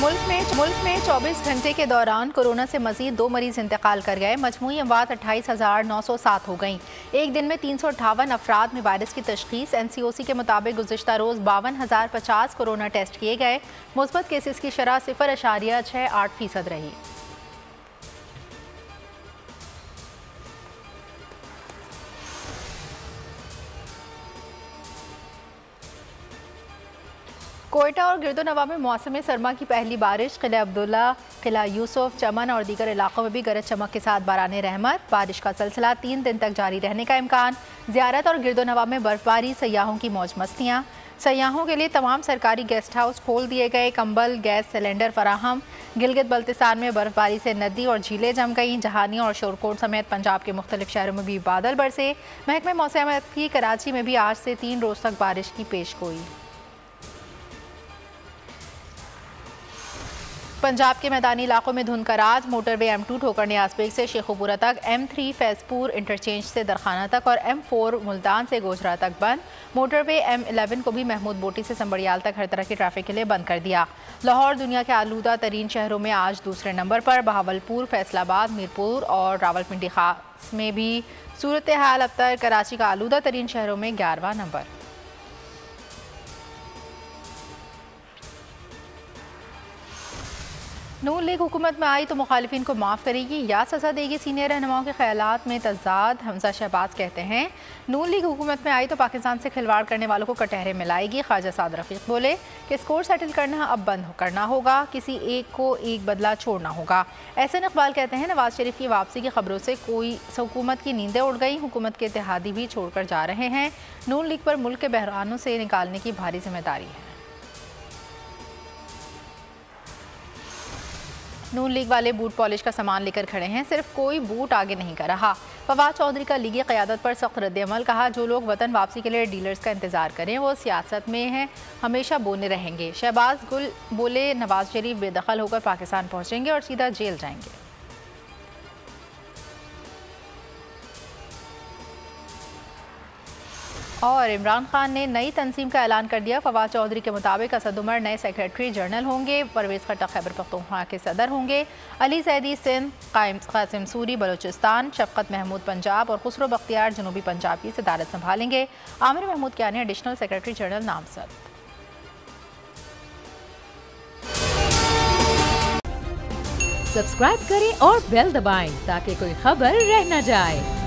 मुल्क में 24 घंटे के दौरान कोरोना से मजीद 2 मरीज इंतकाल कर गए। मजमूई अमवात 28,907 हो गई। एक दिन में 358 अफराद में वायरस की तशखीस। NCOC के मुताबिक गुज़िश्ता रोज़ 52,050 कोरोना टेस्ट किए गए। मुस्बत केसेस की शरह 0.68% रही। कोयटा और गिरदोनवा में मौसम सरमा की पहली बारिश। किला अब्दुल्ला, किला यूसुफ, चमन और दीगर इलाकों में भी गरज चमक के साथ बाराने रहमत। बारिश का सिलसिला 3 दिन तक जारी रहने का इम्कान। ज़ियारत और गिरदोनवा में बर्फबारी, सयाहों की मौज मस्तियाँ। सयाहों के लिए तमाम सरकारी गेस्ट हाउस खोल दिए गए। कंबल, गैस सिलेंडर फराहम। गिलगित बल्तिस्तान में बर्फबारी से नदी और झीलें जम गईं। जहानी और शोरकोट समेत पंजाब के मुख्तलिफ शहरों में भी बादल बरसे। महकमे मौसमियात की कराची में भी आज से 3 रोज़ तक बारिश की पेशगोई। पंजाब के मैदानी इलाकों में धुंध का राज। मोटरवे M2 ठोकर न्याज़बेग से शेखुपुरा तक, M3 फैजपुर इंटरचेंज से दरखाना तक और M4 मुल्तान से गोजरा तक बंद। मोटरवे M11 को भी महमूद बोटी से संबड़ियाल तक हर तरह की ट्रैफिक के लिए बंद कर दिया। लाहौर दुनिया के आलूदा तरीन शहरों में आज दूसरे नंबर पर। बहावलपुर, फैसलाबाद, मीरपुर और रावलपिंडी खास में भी सूरत हाल अबतर। कराची का आलूदा तरीन शहरों में 11वां नंबर। नून लीग हुकूमत में आई तो मुखालिफिन को माफ़ करेगी या सज़ा देगी। सीनियर रहनुमाओं के ख्यालात में तज़ाद। हमजा शहबाज कहते हैं नून लीग हुकूमत में आई तो पाकिस्तान से खिलवाड़ करने वालों को कटहरे मिलाएगी। ख्वाजा साद रफ़ीक बोले कि स्कोर सेटल करना अब बंद करना होगा, किसी एक को एक बदला छोड़ना होगा। एहसन इकबाल कहते हैं नवाज शरीफ की वापसी की खबरों से कोई हुकूमत की नींदें उड़ गई। हुकूमत के इत्तेहादी भी छोड़कर जा रहे हैं। नून लीग पर मुल्क के बहरानों से निकालने की भारी जिम्मेदारी है। नून लीग वाले बूट पॉलिश का सामान लेकर खड़े हैं, सिर्फ कोई बूट आगे नहीं कर रहा। फवाद चौधरी का लीगी क़यादत पर सख्त रद्द-ए-अमल। कहा जो लोग वतन वापसी के लिए डीलर्स का इंतजार करें वो सियासत में हैं, हमेशा बोने रहेंगे। शहबाज गुल बोले नवाज शरीफ बेदखल होकर पाकिस्तान पहुंचेंगे और सीधा जेल जाएंगे। और इमरान खान ने नई तंजीम का ऐलान कर दिया। फवाद चौधरी के मुताबिक असद उमर नए सेक्रेटरी जनरल होंगे। परवेज़ खट्टक खैबर पख्तूनख्वा के सदर होंगे। अली सैदी सिंध, कासिम सूरी बलूचिस्तान, शफकत महमूद पंजाब और खुसरो बख्तियार जनूबी पंजाब की सदारत संभालेंगे। Aamir Mahmood Kiyani additional secretary general नामजद। सब्सक्राइब करें और बेल दबाएं ताकि कोई खबर रह न जाए।